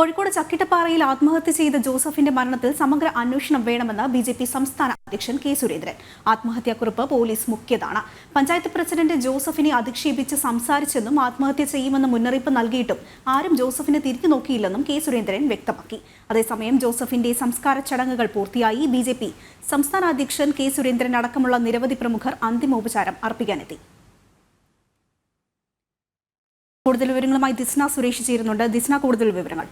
കോഴിക്കോട് ചക്കിട്ടപ്പാറയിൽ ആത്മഹത്യ ചെയ്ത ജോസഫിന്റെ മരണത്തിൽ സമഗ്ര അന്വേഷണം വേണമെന്ന് ബിജെപി സംസ്ഥാന അധ്യക്ഷൻ കെ സുരേന്ദ്രൻ. ആത്മഹത്യാക്കുറിപ്പ് പോലീസ് മുക്കിയതാണ്. പഞ്ചായത്ത് പ്രസിഡന്റ് ജോസഫിനെ അധിക്ഷേപിച്ച് സംസാരിച്ചെന്നും ആത്മഹത്യ ചെയ്യുമെന്ന് മുന്നറിയിപ്പ് നൽകിയിട്ടും ആരും ജോസഫിനെ തിരിഞ്ഞു നോക്കിയില്ലെന്നും കെ സുരേന്ദ്രൻ വ്യക്തമാക്കി. അതേസമയം ജോസഫിന്റെ സംസ്കാര ചടങ്ങുകൾ പൂർത്തിയായി. ബിജെപി സംസ്ഥാന അധ്യക്ഷൻ കെ സുരേന്ദ്രൻ അടക്കമുള്ള നിരവധി പ്രമുഖർ അന്തിമോപചാരം അർപ്പിക്കാനെത്തി. കൂടുതൽ വിവരങ്ങളുമായി ദിസ്ന സുരേഷ് ചേരുന്നുണ്ട്. ദിസ്ന, കൂടുതൽ വിവരങ്ങൾ.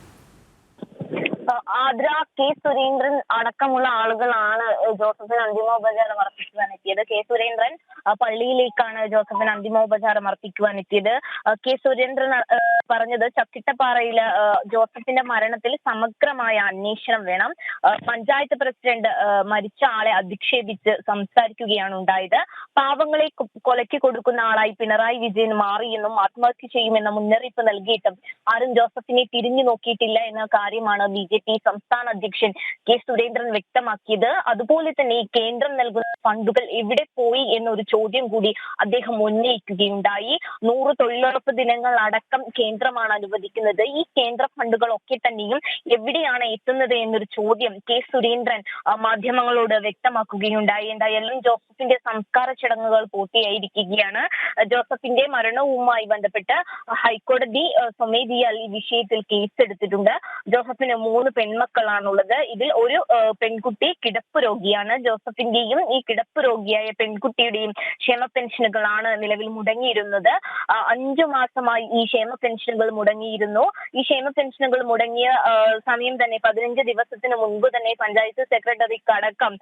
ആദ്ര, കെ സുരേന്ദ്രൻ അടക്കമുള്ള ആളുകളാണ് ജോസഫിന് അന്തിമോപചാരം അർപ്പിക്കുവാനെത്തിയത്. കെ സുരേന്ദ്രൻ പള്ളിയിലേക്കാണ് ജോസഫിന് അന്തിമോപചാരം അർപ്പിക്കുവാനെത്തിയത്. കെ സുരേന്ദ്രൻ പറഞ്ഞത് ചക്കിട്ടപ്പാറയില് ജോസഫിന്റെ മരണത്തിൽ സമഗ്രമായ അന്വേഷണം വേണം. പഞ്ചായത്ത് പ്രസിഡന്റ് മരിച്ച ആളെ അധിക്ഷേപിച്ച് സംസാരിക്കുകയാണ് ഉണ്ടായത്. പാവങ്ങളെ കൊലയ്ക്ക് കൊടുക്കുന്ന ആളായി പിണറായി വിജയൻ മാറിയെന്നും ആത്മഹത്യ ചെയ്യുമെന്ന മുന്നറിയിപ്പ് നൽകിയിട്ടും ആരും ജോസഫിനെ തിരിഞ്ഞു നോക്കിയിട്ടില്ല എന്ന കാര്യമാണ് ബിജെപി സംസ്ഥാന അധ്യക്ഷൻ കെ സുരേന്ദ്രൻ വ്യക്തമാക്കിയത്. അതുപോലെ തന്നെ ഈ കേന്ദ്രം നൽകുന്ന ഫണ്ടുകൾ എവിടെ പോയി എന്നൊരു ചോദ്യം കൂടി അദ്ദേഹം ഉന്നയിക്കുകയുണ്ടായി. 100 തൊഴിലുറപ്പ് ദിനങ്ങൾ അടക്കം കേന്ദ്രമാണ് അനുവദിക്കുന്നത്. ഈ കേന്ദ്ര ഫണ്ടുകളൊക്കെ തന്നെയും എവിടെയാണ് എത്തുന്നത് എന്നൊരു ചോദ്യം കെ സുരേന്ദ്രൻ മാധ്യമങ്ങളോട് വ്യക്തമാക്കുകയുണ്ടായി. എന്തായാലും ജോസഫിന്റെ സംസ്കാര ചടങ്ങുകൾ പൂർത്തിയായിരിക്കുകയാണ്. ജോസഫിന്റെ മരണവുമായി ബന്ധപ്പെട്ട് ഹൈക്കോടതി സ്വമേധിയാൽ ഈ വിഷയത്തിൽ കേസെടുത്തിട്ടുണ്ട്. ജോസഫിന് 3 പെൺമക്കളാണുള്ളത്. ഇതിൽ ഒരു പെൺകുട്ടി കിടപ്പ് രോഗിയാണ്. ജോസഫിന്റെയും ഈ കിടപ്പ് രോഗിയായ പെൺകുട്ടിയുടെയും ക്ഷേമ പെൻഷനുകളാണ് നിലവിൽ മുടങ്ങിയിരുന്നത്. 5 മാസമായി ഈ ക്ഷേമ പെൻഷനുകൾ മുടങ്ങിയിരുന്നു. ഈ ക്ഷേമ പെൻഷനുകൾ മുടങ്ങിയ സമയം തന്നെ 15 ദിവസത്തിന് മുൻപ് തന്നെ പഞ്ചായത്ത് സെക്രട്ടറിക്കടക്കം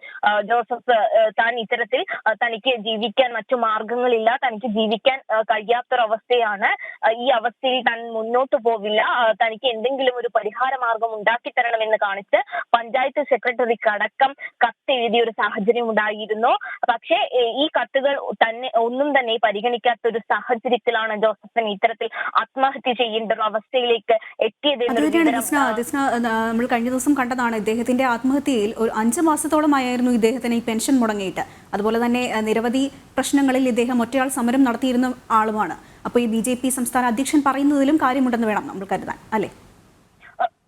ജോസഫ് താൻ ഇത്തരത്തിൽ തനിക്ക് ജീവിക്കാൻ മറ്റു മാർഗങ്ങളില്ല, തനിക്ക് ജീവിക്കാൻ കഴിയാത്തൊരവസ്ഥയാണ്, ഈ അവസ്ഥയിൽ താൻ മുന്നോട്ട് പോവില്ല, തനിക്ക് എന്തെങ്കിലും ഒരു പരിഹാര മാർഗം ഉണ്ടാക്കി തരണമെന്ന് കാണിച്ച് പഞ്ചായത്ത് സെക്രട്ടറിക്കടക്കം കത്തെഴുതിയ ഒരു സാഹചര്യം ഉണ്ടായിരുന്നു. പക്ഷേ ഈ കത്തുകൾ ഒന്നും തന്നെ പരിഗണിക്കാത്ത ഒരു സാഹചര്യത്തിലാണ് ജോസഫിന് ഇത്തരത്തിൽ ആത്മഹത്യ ചെയ്യേണ്ട ഒരു അവസ്ഥയിലേക്ക് എത്തിയത്. നമ്മൾ കഴിഞ്ഞ ദിവസം കണ്ടതാണ് ഇദ്ദേഹത്തിന്റെ ആത്മഹത്യയിൽ ഒരു 5 മാസത്തോളമായിരുന്നു ഇദ്ദേഹത്തിന് ഈ പെൻഷൻ മുടങ്ങിയിട്ട്. അതുപോലെ തന്നെ നിരവധി പ്രശ്നങ്ങളിൽ ഇദ്ദേഹം ഒറ്റയാൾ സമരം നടത്തിയിരുന്ന ആളുമാണ്. അപ്പോൾ ഈ ബിജെപി സംസ്ഥാന അധ്യക്ഷൻ പറയുന്നതിലും കാര്യമുണ്ടെന്ന് വേണം നമ്മൾ കരുതാൻ, അല്ലേ?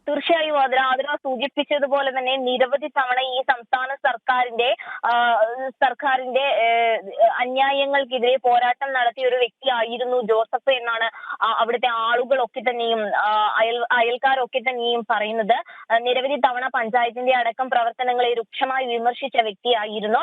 തീർച്ചയായും ആതിര സൂചിപ്പിച്ചതുപോലെ തന്നെ നിരവധി തവണ ഈ സംസ്ഥാന സർക്കാരിന്റെ അന്യായങ്ങൾക്കെതിരെ പോരാട്ടം നടത്തിയ ഒരു വ്യക്തിയായിരുന്നു ജോസഫ് എന്നാണ് അവിടുത്തെ ആളുകളൊക്കെ തന്നെയും അയൽക്കാരൊക്കെ തന്നെയും പറയുന്നത്. നിരവധി തവണ പഞ്ചായത്തിന്റെ അടക്കം പ്രവർത്തനങ്ങളെ രൂക്ഷമായി വിമർശിച്ച വ്യക്തിയായിരുന്നു.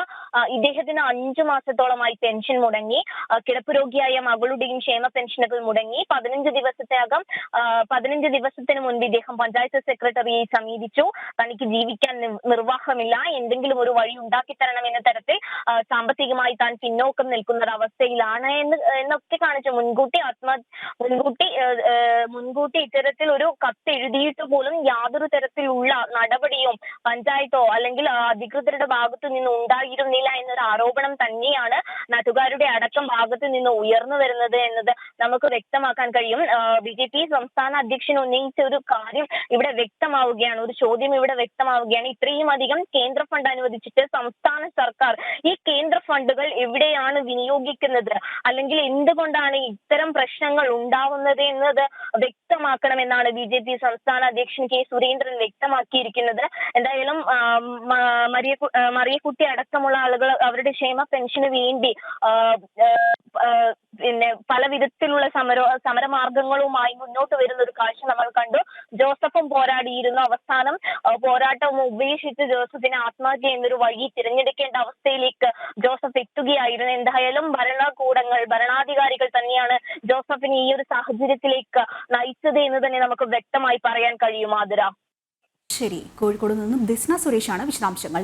ഇദ്ദേഹത്തിന് 5 മാസത്തോളമായി പെൻഷൻ മുടങ്ങി. കിടപ്പ് രോഗിയായ മകളുടെയും ക്ഷേമ പെൻഷനുകൾ മുടങ്ങി. 15 ദിവസത്തിന് മുൻപ് ഇദ്ദേഹം പഞ്ചായത്ത് സെക്രട്ടറിയെ സമീപിച്ചു. തനിക്ക് ജീവിക്കാൻ നിർവാഹമില്ല, എന്തെങ്കിലും ഒരു വഴി ഉണ്ടാക്കി തരണം എന്ന തരത്തിൽ സാമ്പത്തികമായി താൻ പിന്നോക്കം നിൽക്കുന്ന ഒരു അവസ്ഥയിലാണ് എന്നൊക്കെ കാണിച്ചു. മുൻകൂട്ടി ഇത്തരത്തിൽ ഒരു കത്ത് എഴുതിയിട്ട് പോലും യാതൊരു തരത്തിലുള്ള നടപടിയും പഞ്ചായത്തോ അല്ലെങ്കിൽ അധികൃതരുടെ ഭാഗത്തു നിന്ന് ഉണ്ടായിരുന്നില്ല എന്നൊരു ആരോപണം തന്നെയാണ് നാട്ടുകാരുടെ അടക്കം ഭാഗത്ത് നിന്ന് ഉയർന്നു വരുന്നത് എന്നത് നമുക്ക് വ്യക്തമാക്കാൻ കഴിയും. ബിജെപി സംസ്ഥാന അധ്യക്ഷൻ ഉന്നയിച്ച ഒരു കാര്യം ഇവിടെ വ്യക്തമാവുകയാണ്, ഒരു ചോദ്യം ഇവിടെ വ്യക്തമാവുകയാണ്. ഇത്രയും അധികം കേന്ദ്ര ഫണ്ട് അനുവദിച്ചിട്ട് സംസ്ഥാന സർക്കാർ ഈ കേന്ദ്ര ഫണ്ടുകൾ എവിടെയാണ് വിനിയോഗിക്കുന്നത്, അല്ലെങ്കിൽ എന്തുകൊണ്ടാണ് ഇത്തരം പ്രശ്നങ്ങൾ ഉണ്ടാവുന്നത് എന്നത് വ്യക്തമാക്കണമെന്നാണ് ബിജെപി സംസ്ഥാന അധ്യക്ഷൻ കെ സുരേന്ദ്രൻ വ്യക്തമാക്കിയിരിക്കുന്നത്. എന്തായാലും മറിയക്കുട്ടി അടക്കമുള്ള ആളുകൾ അവരുടെ ക്ഷേമ പെൻഷന് വേണ്ടി പിന്നെ പല വിധത്തിലുള്ള സമരമാർഗങ്ങളുമായി മുന്നോട്ട് വരുന്ന ഒരു കാഴ്ച നമ്മൾ കണ്ടു. ജോസഫും പോരാടിയിരുന്നു. അവസാനം പോരാട്ടം ഉപേക്ഷിച്ച് ജോസഫിന് ആത്മഹത്യ എന്നൊരു വഴി തിരഞ്ഞെടുക്കേണ്ട അവസ്ഥയിലേക്ക് ജോസഫ് എത്തുകയായിരുന്നു. എന്തായാലും ഭരണാധികാരികൾ തന്നെയാണ് ജോസഫിനെ ഈ ഒരു സാഹചര്യത്തിലേക്ക് നയിച്ചത് എന്ന് തന്നെ നമുക്ക് വ്യക്തമായി പറയാൻ കഴിയും. ആതിര. ശരി, കോഴിക്കോട് നിന്നും ദിസ്ന സുരേഷാണ് വിശദാംശങ്ങൾ